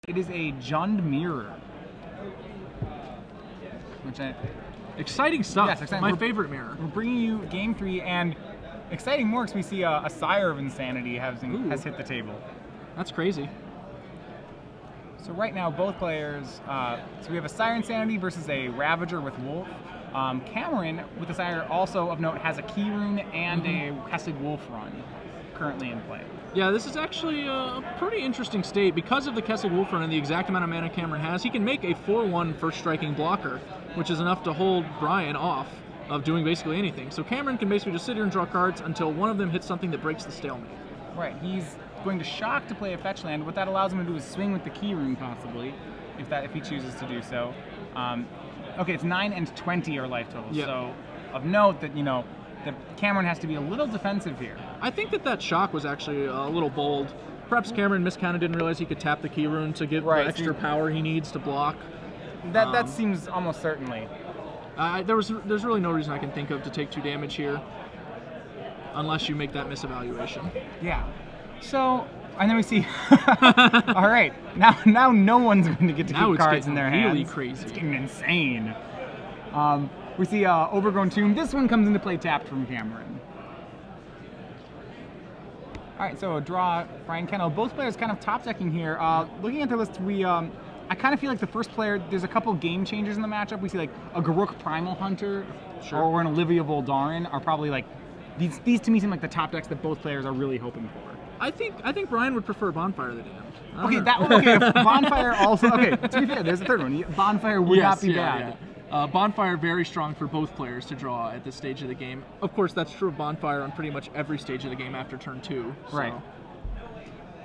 It is a Jund Mirror. Exciting stuff. Yes, exciting. My favorite mirror. We're bringing you Game 3, and exciting more because we see a Sire of Insanity has hit the table. That's crazy. So right now, both players, so we have a Sire Insanity versus a Ravager with Wolf. Cameron, with the Sire, also of note, has a Key Rune and a Kessig Wolf run currently in play. Yeah, this is actually a pretty interesting state. Because of the Kessig Wolf run and the exact amount of mana Cameron has, he can make a 4/1 first striking blocker, which is enough to hold Brian off of doing basically anything. So Cameron can basically just sit here and draw cards until one of them hits something that breaks the stalemate. Right, he's going to shock to play a fetch land. What that allows him to do is swing with the Key Rune, possibly, if he chooses to do so. Okay, it's 9 and 20 are life totals. Yep. So of note that, that Cameron has to be a little defensive here. I think that shock was actually a little bold. Perhaps Cameron miscounted, didn't realize he could tap the Key Rune to get the extra power he needs to block. That seems almost certainly. There's really no reason I can think of to take 2 damage here, unless you make that misevaluation. Yeah. So, and then we see. All right, now no one's going to get to keep cards in their hands. Really crazy. It's getting insane. We see Overgrown Tomb. This one comes into play tapped from Cameron. All right, so a draw, Brian Kennel. Both players kind of top decking here. Looking at the list, I kind of feel like the first player, there's a couple game changers in the matchup. We see like a Garruk Primal Hunter or an Olivia Voldaren are probably like, these to me seem like the top decks that both players are really hoping for. I think Brian would prefer Bonfire the Damned. Okay, Bonfire also, okay, to be fair, there's a third one. Bonfire would not be bad. Yeah. Bonfire very strong for both players to draw at this stage of the game. Of course, that's true of Bonfire on pretty much every stage of the game after turn 2. So. Right.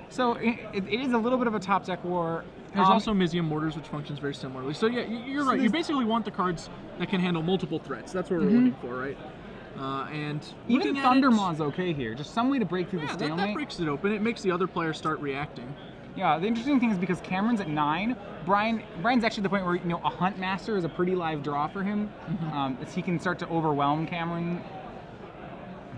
So it is a little bit of a top deck war. There's also Mizium Mortars, which functions very similarly. So yeah, you're right. You basically want the cards that can handle multiple threats. That's what we're looking for, right? And even Thundermaw's okay here. Just some way to break through the stalemate. That breaks it open. It makes the other player start reacting. Yeah, the interesting thing is because Cameron's at 9, Brian's actually at the point where a Hunt Master is a pretty live draw for him. He can start to overwhelm Cameron.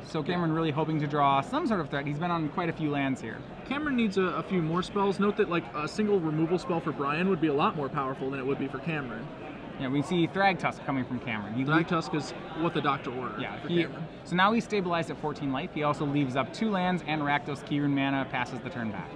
So Cameron really hoping to draw some sort of threat. He's been on quite a few lands here. Cameron needs a few more spells. Note that like a single removal spell for Brian would be a lot more powerful than it would be for Cameron. Yeah, we see Thragtusk coming from Cameron. Thragtusk is what the doctor ordered for Cameron. So now he's stabilized at 14 life. He also leaves up 2 lands and Rakdos Key Rune mana, passes the turn back.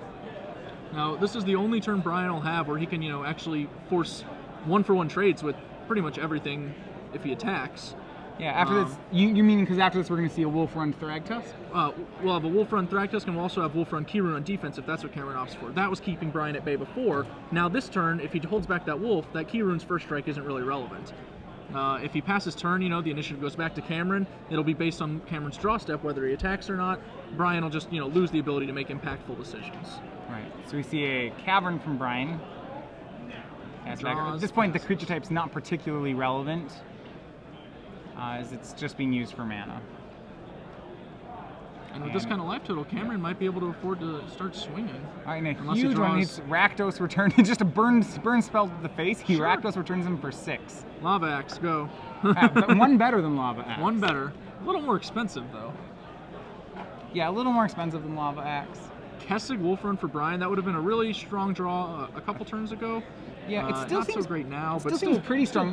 Now, this is the only turn Brian will have where he can, actually force 1-for-1 trades with pretty much everything if he attacks. Yeah, after this, you mean because after this we're going to see a Wolf Run Thragtusk? We'll have a Wolf Run Thragtusk, and we'll also have Wolf Run Key Rune on defense if that's what Cameron opts for. That was keeping Brian at bay before. Now this turn, if he holds back that Wolf, that Key Rune's first strike isn't really relevant. If he passes turn, the initiative goes back to Cameron. It'll be based on Cameron's draw step, whether he attacks or not. Brian will just, lose the ability to make impactful decisions. Right. So we see a Cavern from Brian. At this point, the creature type's not particularly relevant, as it's just being used for mana. And with this kind of life total, Cameron might be able to afford to start swinging. All right, a huge one. It's Rakdos return. Just a burn spell to the face. Rakdos returns him for 6. Lava Axe, go. But one better than Lava Axe. One better. A little more expensive, though. Yeah, a little more expensive than Lava Axe. Kessig Wolf Run for Brian. That would have been a really strong draw a couple turns ago. Yeah, it still not seems so great now, but still seems pretty strong.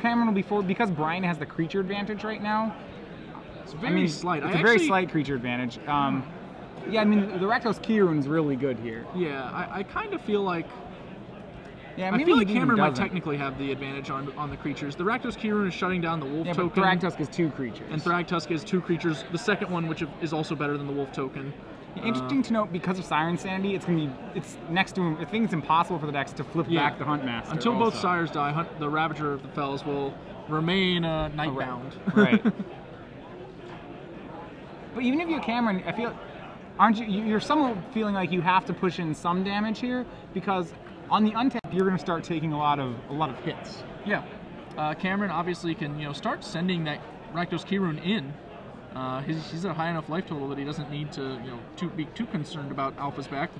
Cameron will be forward because Brian has the creature advantage right now. It's very slight. It's a very slight creature advantage. Yeah, I mean the Rakdos Key Rune's really good here. Yeah, I kind of feel like. Yeah, I feel like Cameron might technically have the advantage on the creatures. The Rakdos Key Rune is shutting down the Wolf token. But Thragtusk is 2 creatures. And Thragtusk is 2 creatures. The second one, which is also better than the Wolf token. Interesting to note, because of Sire Insanity, it's next to him. I think it's impossible for the decks to flip back the Hunt Master. Until both sires die, the Ravager of the Fells will remain nightbound. Right. But even if you're Cameron, I feel, you're somewhat feeling like you have to push in some damage here, because on the untap you're going to start taking a lot of hits. Yeah. Cameron obviously can start sending that Rakdos Key Rune in. He's at a high enough life total that he doesn't need to be too concerned about Alpha's back.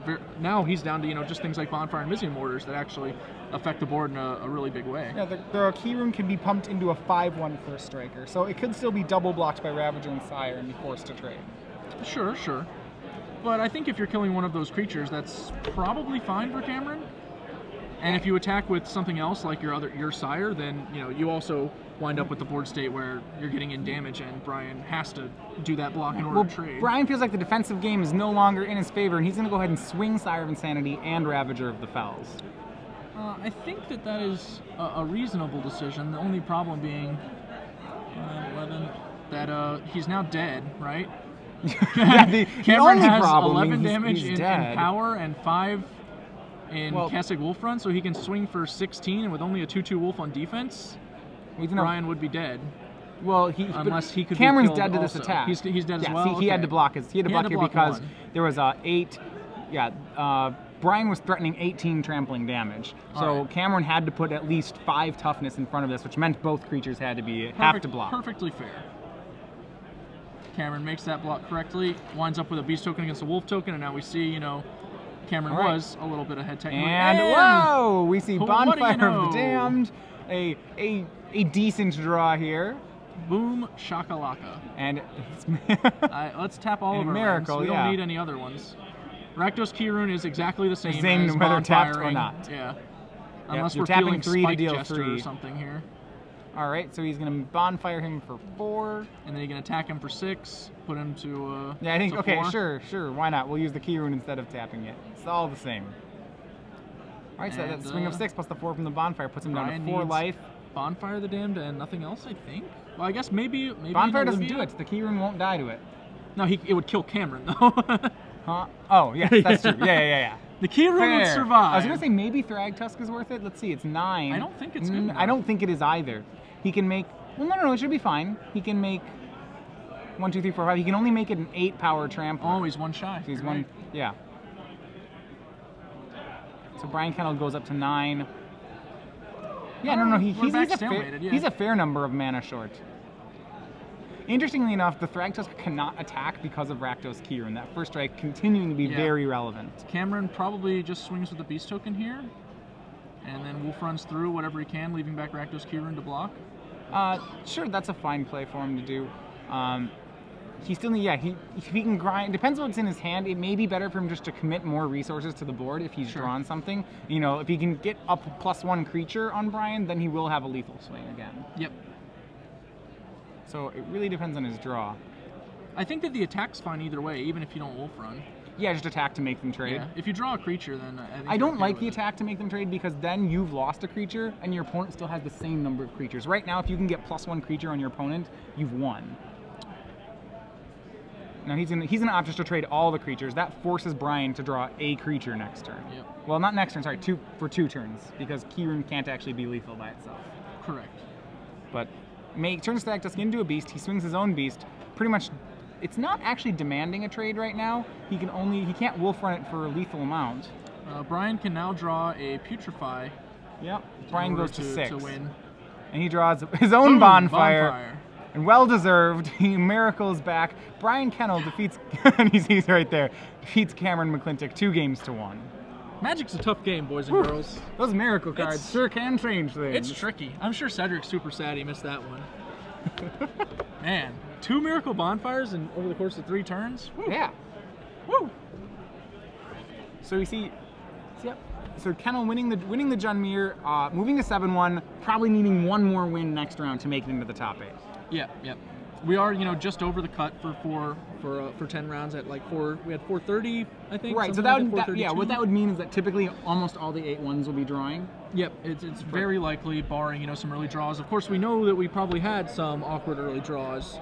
Now he's down to just things like Bonfire and Mizium Mortars that actually affect the board in a really big way. Yeah, the Key Rune can be pumped into a 5/1 first striker, so it could still be double blocked by Ravager and Sire and be forced to trade. Sure. But I think if you're killing one of those creatures, that's probably fine for Cameron. And if you attack with something else like your sire, then you also wind up with the board state where you're getting in damage, and Brian has to do that block in order to trade. Brian feels like the defensive game is no longer in his favor, and he's going to go ahead and swing Sire of Insanity and Ravager of the Fells. I think that is a reasonable decision. The only problem being 11 that he's now dead, right? Yeah, the Cameron only has problem 11 he's damage in power and 5 in Kessig Wolf Run, so he can swing for 16, and with only a 2/2 Wolf on defense, Brian would be dead. Well, unless he could Cameron's be dead to also. this attack. He's dead as well. See, he had to block his. He had to block here because there was 8. Yeah, Brian was threatening 18 trampling damage. So Cameron had to put at least 5 toughness in front of this, which meant both creatures had to have to block. Perfectly fair. Cameron makes that block correctly, winds up with a beast token against a wolf token, and now we see, Cameron was a little bit ahead technically. And whoa! We see Bonfire of the Damned, a decent draw here. Boom shakalaka. And let's tap all of our Miracle, lands. We don't need any other ones. Rakdos Key-Rune is exactly the same as whether tapped or bonfiring. not. Yeah. Unless you're we're tapping feeling 3 to Spike deal Jester 3 or something here. All right, so he's going to Bonfire him for 4. And then you can attack him for 6, put him to yeah, I think, to okay, 4. sure, why not? We'll use the Key Rune instead of tapping it. It's all the same. All right, so that swing of 6 plus the 4 from the Bonfire puts him down to 4 life. Bonfire the Damned and nothing else, I think. Well, I guess maybe Bonfire doesn't do it. The Key Rune won't die to it. No, it would kill Cameron, though. Huh? Oh, yeah, that's true. Yeah. The Key Rune would survive. I was going to say maybe Thragtusk is worth it. Let's see, it's 9. I don't think it's good enough. I don't think it is either. He can make... Well, no, it should be fine. He can make 1, 2, 3, 4, 5. He can only make it an 8 power trampler. Oh, he's 1 shy. So he's one, yeah. So Brian Kennel goes up to 9. Yeah, no, he's a fair number of mana short. Interestingly enough, the Thragtusk cannot attack because of Rakdos Key-Rune. That first strike continuing to be very relevant. Cameron probably just swings with the Beast token here, and then Wolf runs through whatever he can, leaving back Rakdos Key-Rune to block. Sure, that's a fine play for him to do. He still need, if he can grind, depends on what's in his hand. It may be better for him just to commit more resources to the board if he's drawn something. If he can get up +1 creature on Brian, then he will have a lethal swing again. Yep. So it really depends on his draw. I think that the attack's fine either way, even if you don't Wolf Run. Yeah, just attack to make them trade. Yeah. If you draw a creature, then I think I don't like the attack to make them trade because then you've lost a creature and your opponent still has the same number of creatures. Right now, if you can get +1 creature on your opponent, you've won. Now he's gonna opt just to trade all the creatures. That forces Brian to draw a creature next turn. Yep. Well, not next turn, sorry, for 2 turns, because Key-Rune can't actually be lethal by itself. Correct. But turns Thragtusk into a beast. He swings his own beast. Pretty much, it's not actually demanding a trade right now. He can't Wolf Run it for a lethal amount. Brian can now draw a Putrefy. Yep. Brian goes to 6 to win. And he draws his own bonfire. And well-deserved, he miracles back. Brian Kennel defeats, and he's right there, defeats Cameron McClintock 2 games to 1. Magic's a tough game, boys and girls. Those miracle cards sure can change things. It's tricky. I'm sure Cedric's super sad he missed that one. Man, 2 miracle bonfires over the course of 3 turns? Woo. Yeah. Woo! So we see, so Kennel winning the Junmir, moving to 7-1, probably needing 1 more win next round to make it into the top 8. Yep. We are, just over the cut for 10 rounds at like 4. We had 430, I think. Right. So what that would mean is that typically almost all the 8-1s will be drawing. Yep. It's very likely, barring some early draws. Of course, we know that we probably had some awkward early draws